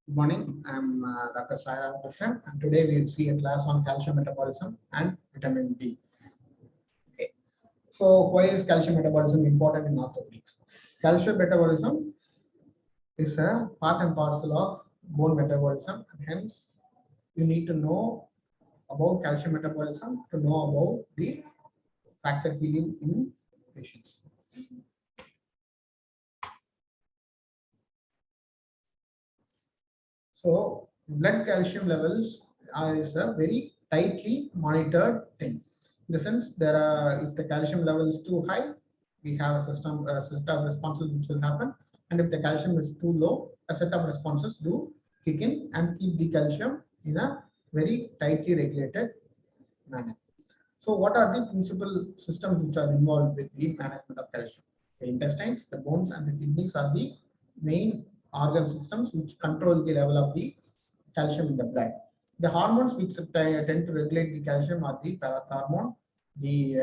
Good morning. I'm Dr. Sai Ramakrishnan, and today we'll see a class on calcium metabolism and vitamin D. Okay. So, why is calcium metabolism important in orthopedics? Calcium metabolism is a part and parcel of bone metabolism, and hence you need to know about calcium metabolism to know about the fracture healing in patients. So, blood calcium levels is a very tightly monitored thing. In the sense, if the calcium level is too high, we have a system of responses which will happen, and if the calcium is too low, a set of responses do kick in and keep the calcium in a very tightly regulated manner. So, what are the principal systems which are involved with the management of calcium? The intestines, the bones, and the kidneys are the main organ systems which control the level of the calcium in the blood. The hormones which tend to regulate the calcium are the parathyroid, the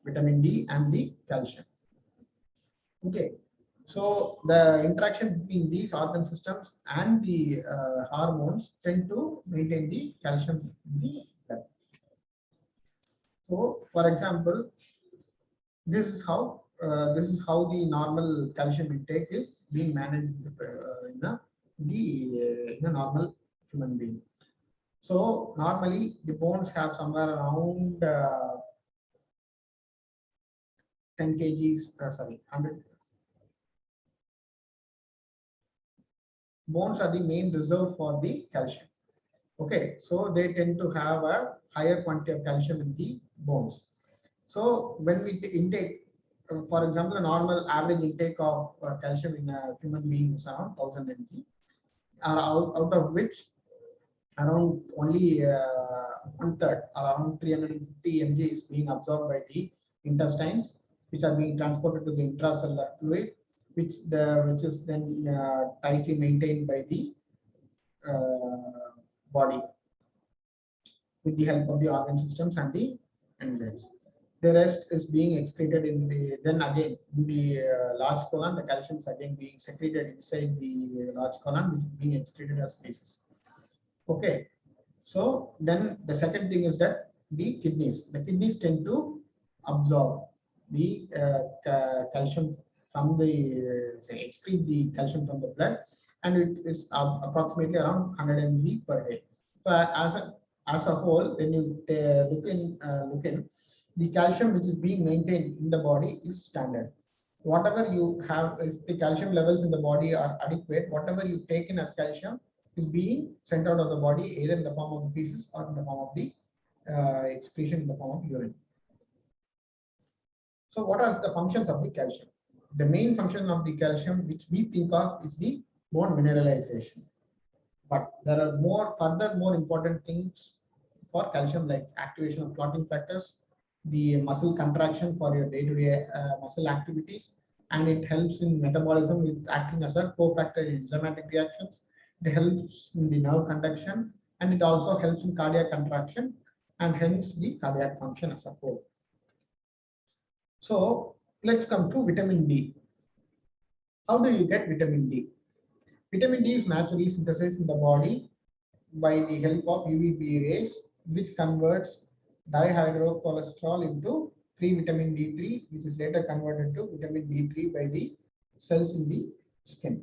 vitamin D, and the calcium. Okay, so the interaction between these organ systems and the hormones tend to maintain the calcium in the blood. So, for example, this is how the normal calcium intake is being managed in a normal human being. So normally the bones have somewhere around 10 kgs, 100. Bones are the main reserve for the calcium. Okay, so they tend to have a higher quantity of calcium in the bones. So when we intake, for example, a normal average intake of calcium in a human being is around 1000 mg, out of which around only one third, around 350 mg is being absorbed by the intestines, which are being transported to the intracellular fluid, which is then tightly maintained by the body with the help of the organ systems and the enzymes. The rest is being excreted in the large colon. The calcium is again being secreted inside the large colon, which is being excreted as feces. Okay, so then the second thing is that the kidneys tend to absorb the calcium from the excrete the calcium from the blood, and it's approximately around 100 mg per day. So as a whole, when you look in the calcium which is being maintained in the body is standard. Whatever you have, if the calcium levels in the body are adequate, whatever you take in as calcium is being sent out of the body either in the form of the feces or in the form of the excretion in the form of urine. So what are the functions of the calcium? The main function of the calcium which we think of is the bone mineralization. But there are further more important things for calcium, like activation of clotting factors, the muscle contraction for your day-to-day muscle activities, and it helps in metabolism with acting as a cofactor in enzymatic reactions. It helps in the nerve conduction, and it also helps in cardiac contraction and hence the cardiac function as a whole. So let's come to vitamin D. How do you get vitamin D? Vitamin D is naturally synthesized in the body by the help of UVB rays, which converts dihydrocholesterol into free vitamin D3, which is later converted to vitamin D3 by the cells in the skin.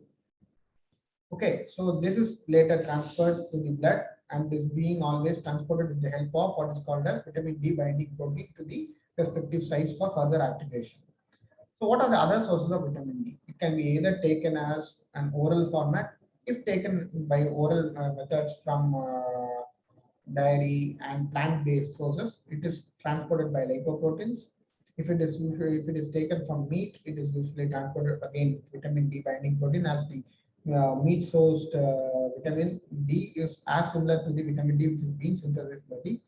Okay, so this is later transferred to the blood and is being always transported with the help of what is called as vitamin D binding protein to the respective sites for further activation. So what are the other sources of vitamin D? It can be either taken as an oral format. If taken by oral methods from dairy and plant-based sources, it is transported by lipoproteins. If it is taken from meat, it is usually transported again vitamin D binding protein, as the meat sourced vitamin D is as similar to the vitamin D which is being synthesized by the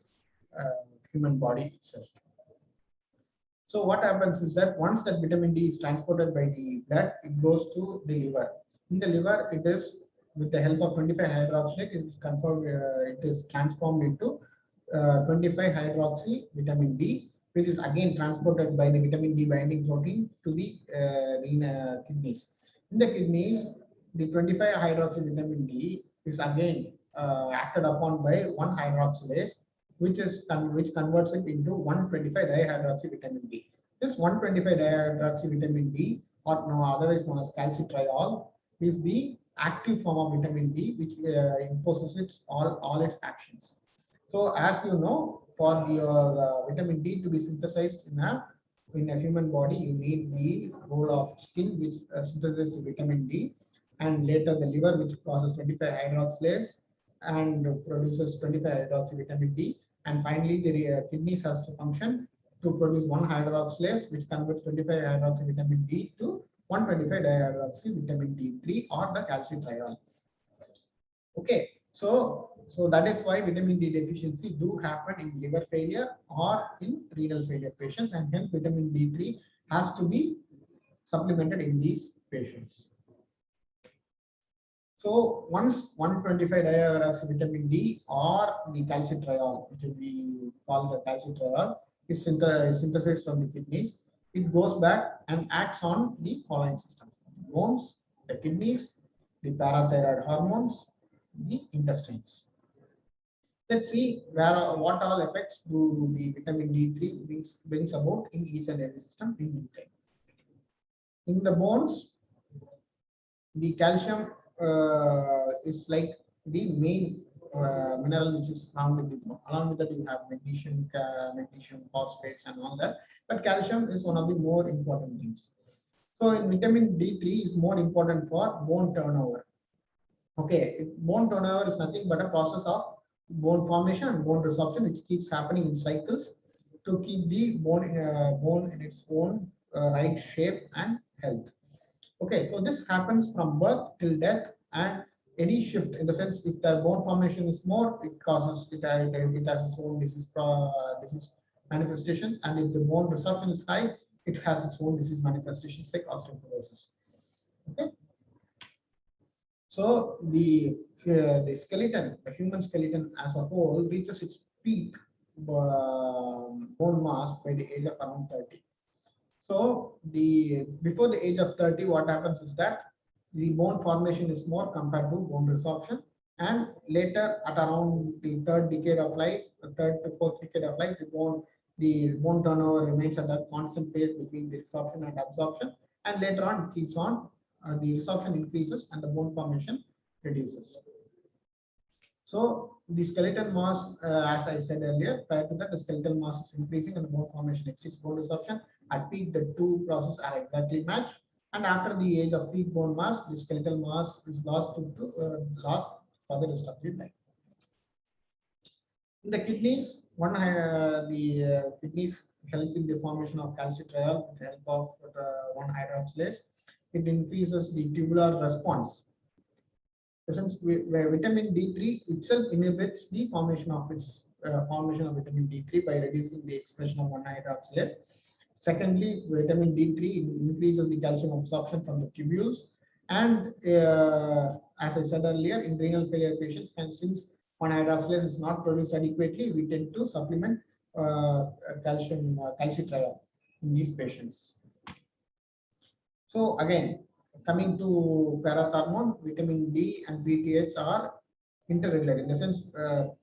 human body itself. So what happens is that once that vitamin D is transported by the blood, it goes to the liver. In the liver, it is with the help of 25-hydroxylate, it is transformed into 25-hydroxy vitamin D, which is again transported by the vitamin D binding protein to the kidneys. In the kidneys, the 25 hydroxy vitamin D is again acted upon by 1 hydroxylase, which converts it into 125 dihydroxy vitamin D. This 125 dihydroxy vitamin D, or no otherwise known as calcitriol, is the active form of vitamin D, which imposes all its actions. So, as you know, for your vitamin D to be synthesized in a human body, you need the role of skin, which synthesizes vitamin D, and later the liver, which processes 25 hydroxylase and produces 25 hydroxy vitamin D, and finally the kidneys has to function to produce 1 hydroxylase, which converts 25 hydroxy vitamin D to 125 dihydroxy vitamin D3 or the calcitriol. Okay, so that is why vitamin D deficiency do happen in liver failure or in renal failure patients, and hence vitamin D3 has to be supplemented in these patients. So once 125 dihydroxy vitamin D or the calcitriol, which we call the calcitriol, is synthesized from the kidneys, it goes back and acts on the following systems: the bones, the kidneys, the parathyroid hormones, the intestines. Let's see what all effects do the vitamin D3 brings about in each and every system in detail. In the bones, the calcium is like the main mineral which is found in the bone. Along with that, you have magnesium, magnesium phosphates, and all that. But calcium is one of the more important things. So, in vitamin D3 is more important for bone turnover. Okay, bone turnover is nothing but a process of bone formation and bone resorption, which keeps happening in cycles to keep the bone in its own right shape and health. Okay, so this happens from birth till death, and any shift in the sense if the bone formation is more, it causes it has its own disease manifestations, and if the bone resorption is high, it has its own disease manifestations like osteoporosis. Okay. So the skeleton, the human skeleton as a whole, reaches its peak bone mass by the age of around 30. So before the age of 30, what happens is that the bone formation is more compared to bone resorption, and later at around the third decade of life, the third to fourth decade of life, the bone turnover remains at a constant pace between the resorption and absorption, and later on it keeps on. The resorption increases and the bone formation reduces. So the skeleton mass, as I said earlier, prior to that, the skeletal mass is increasing and the bone formation exceeds bone resorption. At peak, the two processes are exactly matched. And after the age of peak bone mass, the skeletal mass is lost for the rest of the life. In the kidneys, the kidneys help in the formation of calcitriol with the help of 1 hydroxylase. It increases the tubular response. Since vitamin D3 itself inhibits the formation of vitamin D3 by reducing the expression of 1 hydroxylase. Secondly, vitamin D3 increases the calcium absorption from the tubules, and as I said earlier, in renal failure patients, and since 1 hydroxylase is not produced adequately, we tend to supplement calcitriol in these patients. So again, coming to parathormone, vitamin D and PTH are interrelated in the sense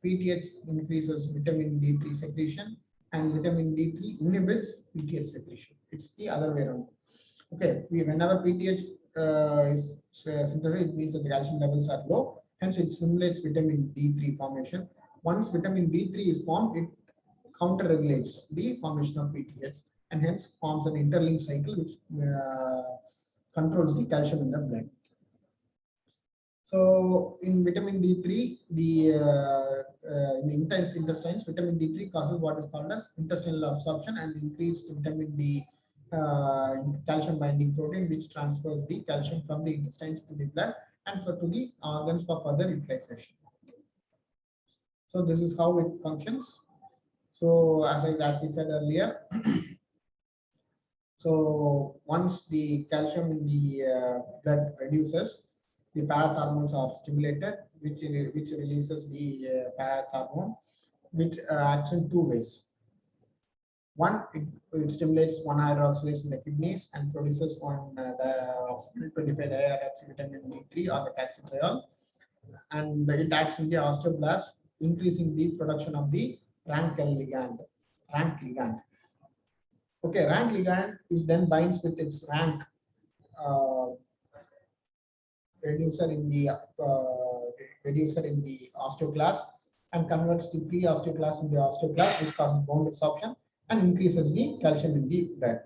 PTH increases vitamin D3 secretion and vitamin D3 inhibits PTH secretion. It's the other way around. Okay, whenever PTH is synthesized, it means that the calcium levels are low. Hence, it simulates vitamin D3 formation. Once vitamin D3 is formed, it counter-regulates the formation of PTH and hence forms an interlinked cycle which controls the calcium in the blood. So in vitamin D3, in intense intestines, vitamin D3 causes what is called as intestinal absorption and increased vitamin D calcium binding protein, which transfers the calcium from the intestines to the blood and to the organs for further utilization. So this is how it functions. So as I said earlier, so once the calcium in the blood reduces, the parathormones are stimulated, which releases the parathormone, which acts in two ways. It stimulates 1-hydroxylase in the kidneys and produces 25-hydroxy vitamin D3 or the calcitriol, and it acts in the osteoblast, increasing the production of the rank ligand. Rank ligand. Okay, rank ligand is then binds with its rank uh, reducer in the osteoclast and converts the pre-osteoclast into osteoclast, which causes bone resorption and increases the calcium in the blood.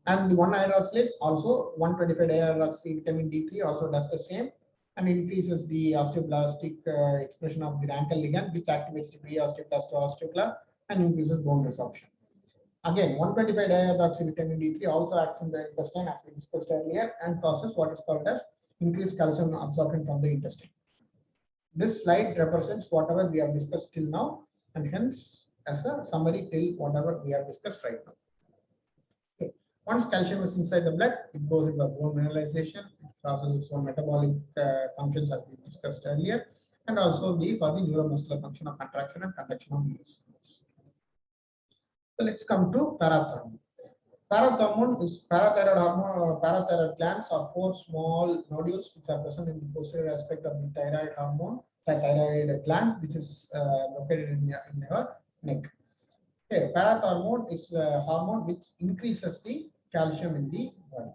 And the 1-hydroxylase also 125-dihydroxy vitamin D3 also does the same and increases the osteoblastic expression of the Rankel ligand, which activates the pre-osteoclast to osteoclast and increases bone resorption. Again, 125-dihydroxy vitamin D3 also acts in the intestine, as we discussed earlier, and causes what is called as increased calcium absorption from the intestine. This slide represents whatever we have discussed till now, and hence as a summary till whatever we have discussed right now. Okay. Once calcium is inside the blood, it goes into bone mineralization, it processes its own metabolic functions as we discussed earlier, and also for the neuromuscular function of contraction and conduction of nerves. So let's come to parathyroid. Parathyroid is parathyroid hormone. Parathyroid glands are 4 small nodules which are present in the posterior aspect of the thyroid hormone, the thyroid gland, which is located in your neck. Okay, parathyroid is a hormone which increases the calcium in the body.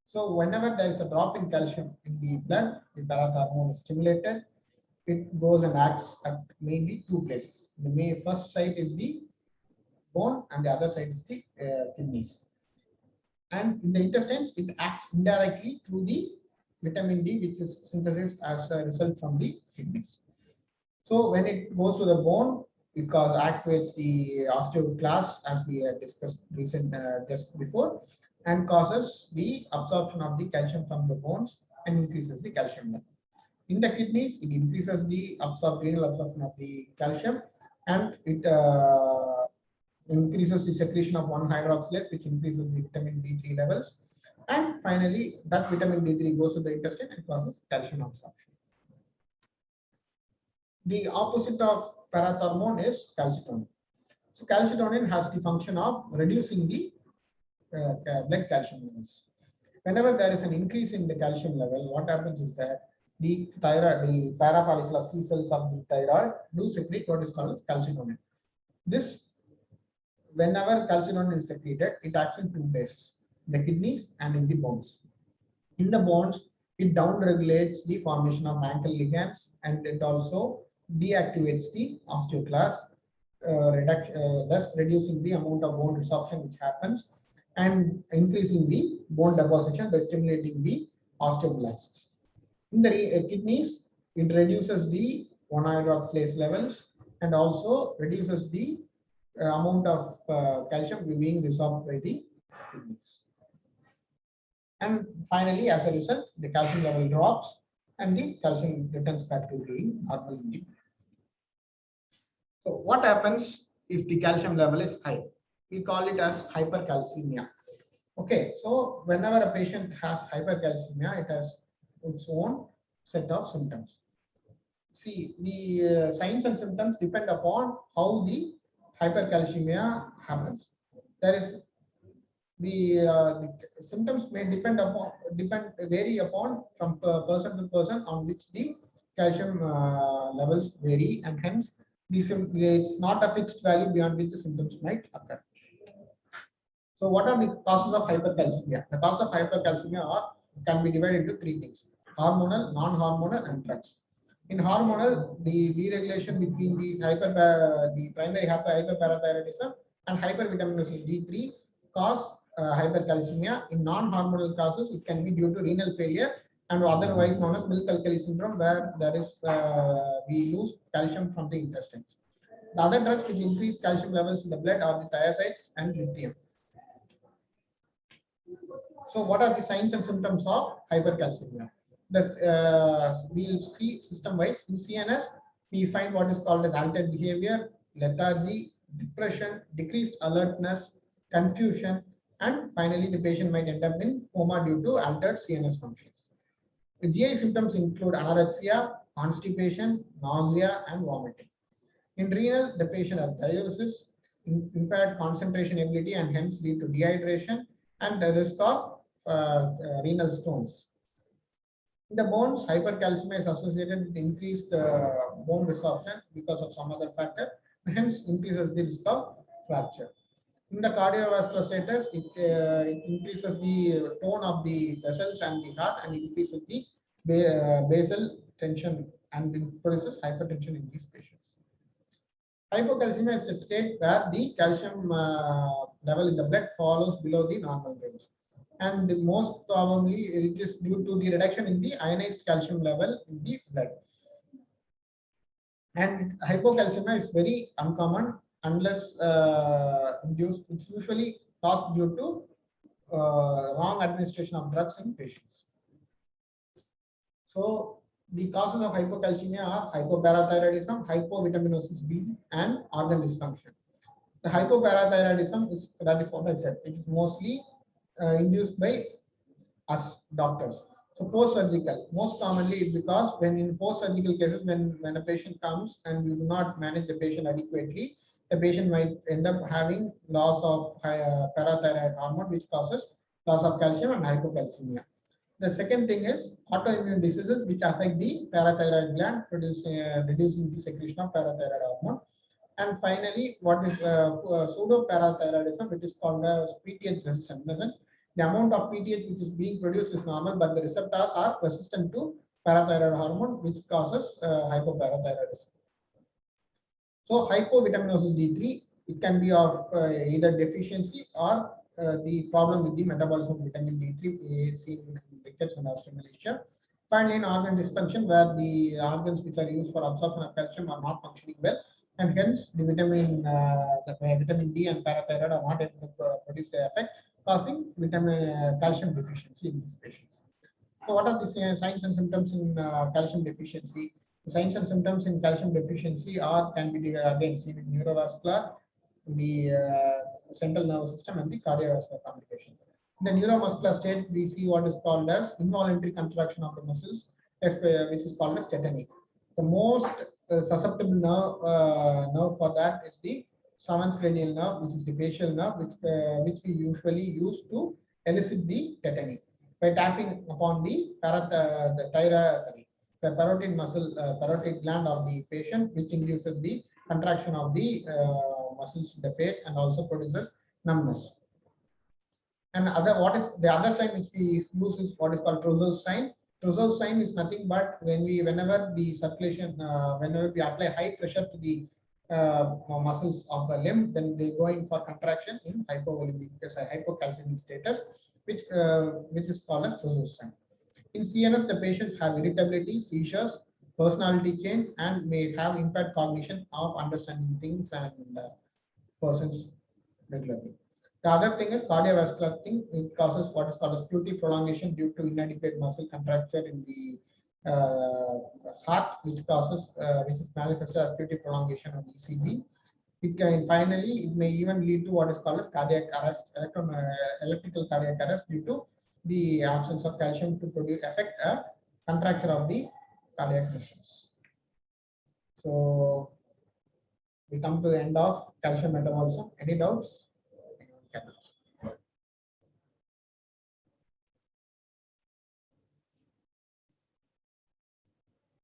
So whenever there is a drop in calcium in the blood, the parathyroid is stimulated. It goes and acts at mainly 2 places. The first site is the bone and the other side is the kidneys. And in the intestines, it acts indirectly through the vitamin D, which is synthesized as a result from the kidneys. So when it goes to the bone, it activates the osteoclast, as we had discussed just before, and causes the absorption of the calcium from the bones and increases the calcium level. In the kidneys, it increases the renal absorption of the calcium, and it increases the secretion of 1-hydroxylase, which increases the vitamin D3 levels. And finally, that vitamin D3 goes to the intestine and causes calcium absorption. The opposite of parathyroid is calcitonin. So calcitonin has the function of reducing the blood calcium levels. Whenever there is an increase in the calcium level, what happens is that the thyroid, the parafollicular C cells of the thyroid do secrete what is called calcitonin. Whenever calcitonin is secreted, it acts in 2 places, the kidneys and in the bones. In the bones, it downregulates the formation of Rankel ligands, and it also deactivates the osteoclast, thus reducing the amount of bone resorption which happens and increasing the bone deposition by stimulating the osteoblasts. In the kidneys, it reduces the 1-hydroxylase levels and also reduces the amount of calcium being resorbed by the kidneys. And finally, as a result, the calcium level drops and the calcium returns back to being normal in the blood. So what happens if the calcium level is high? We call it as hypercalcemia. Okay, so whenever a patient has hypercalcemia, it has its own set of symptoms. See, the signs and symptoms depend upon how the hypercalcemia happens. The symptoms may vary upon from person to person, on which the calcium levels vary, and hence it's not a fixed value beyond which the symptoms might occur. So what are the causes of hypercalcemia? The cause of hypercalcemia can be divided into 3 things: hormonal, non-hormonal, and drugs. In hormonal, the deregulation between the primary hyperparathyroidism and hypervitaminous D3 cause hypercalcemia. In non-hormonal causes, it can be due to renal failure and otherwise known as milk alkali syndrome, where we lose calcium from the intestines. The other drugs which increase calcium levels in the blood are the thiazides and lithium. So what are the signs and symptoms of hypercalcemia? We'll see system-wise. In CNS, we find what is called as altered behavior, lethargy, depression, decreased alertness, confusion, and finally the patient might end up in coma due to altered CNS functions. The GI symptoms include anorexia, constipation, nausea, and vomiting. In renal, the patient has diuresis, impaired concentration ability and hence lead to dehydration and the risk of renal stones. In the bones, hypercalcemia is associated with increased bone resorption because of some other factor, hence increases the risk of fracture. In the cardiovascular status, it increases the tone of the vessels and the heart and increases the basal tension and it produces hypertension in these patients. Hypocalcemia is a state where the calcium level in the blood falls below the normal range. And most probably it is due to the reduction in the ionized calcium level in the blood. And hypocalcemia is very uncommon unless induced. It's usually caused due to wrong administration of drugs in patients. So the causes of hypocalcemia are hypoparathyroidism, hypovitaminosis B, and organ dysfunction. The hypoparathyroidism is, that is what I said, it is mostly induced by us doctors. So post-surgical, most commonly because when in post-surgical cases, when a patient comes and we do not manage the patient adequately, the patient might end up having loss of parathyroid hormone, which causes loss of calcium and hypocalcemia. The second thing is autoimmune diseases which affect the parathyroid gland, reducing the secretion of parathyroid hormone. And finally, what is pseudoparathyroidism, which is called as PTH resistant. In the sense, the amount of PTH which is being produced is normal, but the receptors are resistant to parathyroid hormone, which causes hypoparathyroidism. So hypovitaminosis D3, it can be of either deficiency or the problem with the metabolism of vitamin D3 seen in rickets and osteomalacia. Finally, in organ dysfunction, where the organs which are used for absorption of calcium are not functioning well, and hence the vitamin D and parathyroid are not able to produce the effect, causing calcium deficiency in these patients. So, what are the signs and symptoms in calcium deficiency? The signs and symptoms in calcium deficiency can be again seen in neurovascular, the central nervous system, and the cardiovascular complications. In the neuromuscular state, we see what is called as involuntary contraction of the muscles, which is called as tetany. The most susceptible nerve for that is the seventh cranial nerve, which is the facial nerve, which we usually use to elicit the tetany by tapping upon the parotid muscle, parotid gland of the patient, which induces the contraction of the muscles in the face and also produces numbness. And what is the other sign which we use is what is called Trousseau's sign. Trousseau's sign is nothing but whenever the circulation, whenever we apply high pressure to the muscles of the limb, then they go in for contraction in hypovolemic, hypocalcemic status, which is called as Trousseau's sign. In CNS, the patients have irritability, seizures, personality change, and may have impaired cognition of understanding things and persons regularly. The other thing is cardiovascular thing. It causes what is called as QT prolongation due to inadequate muscle contracture in the heart, which is manifested as QT prolongation on ECG. It can finally, it may even lead to what is called as cardiac arrest, electrical cardiac arrest due to the absence of calcium to affect a contracture of the cardiac muscles. So we come to the end of calcium metabolism. Any doubts? Anyone can ask.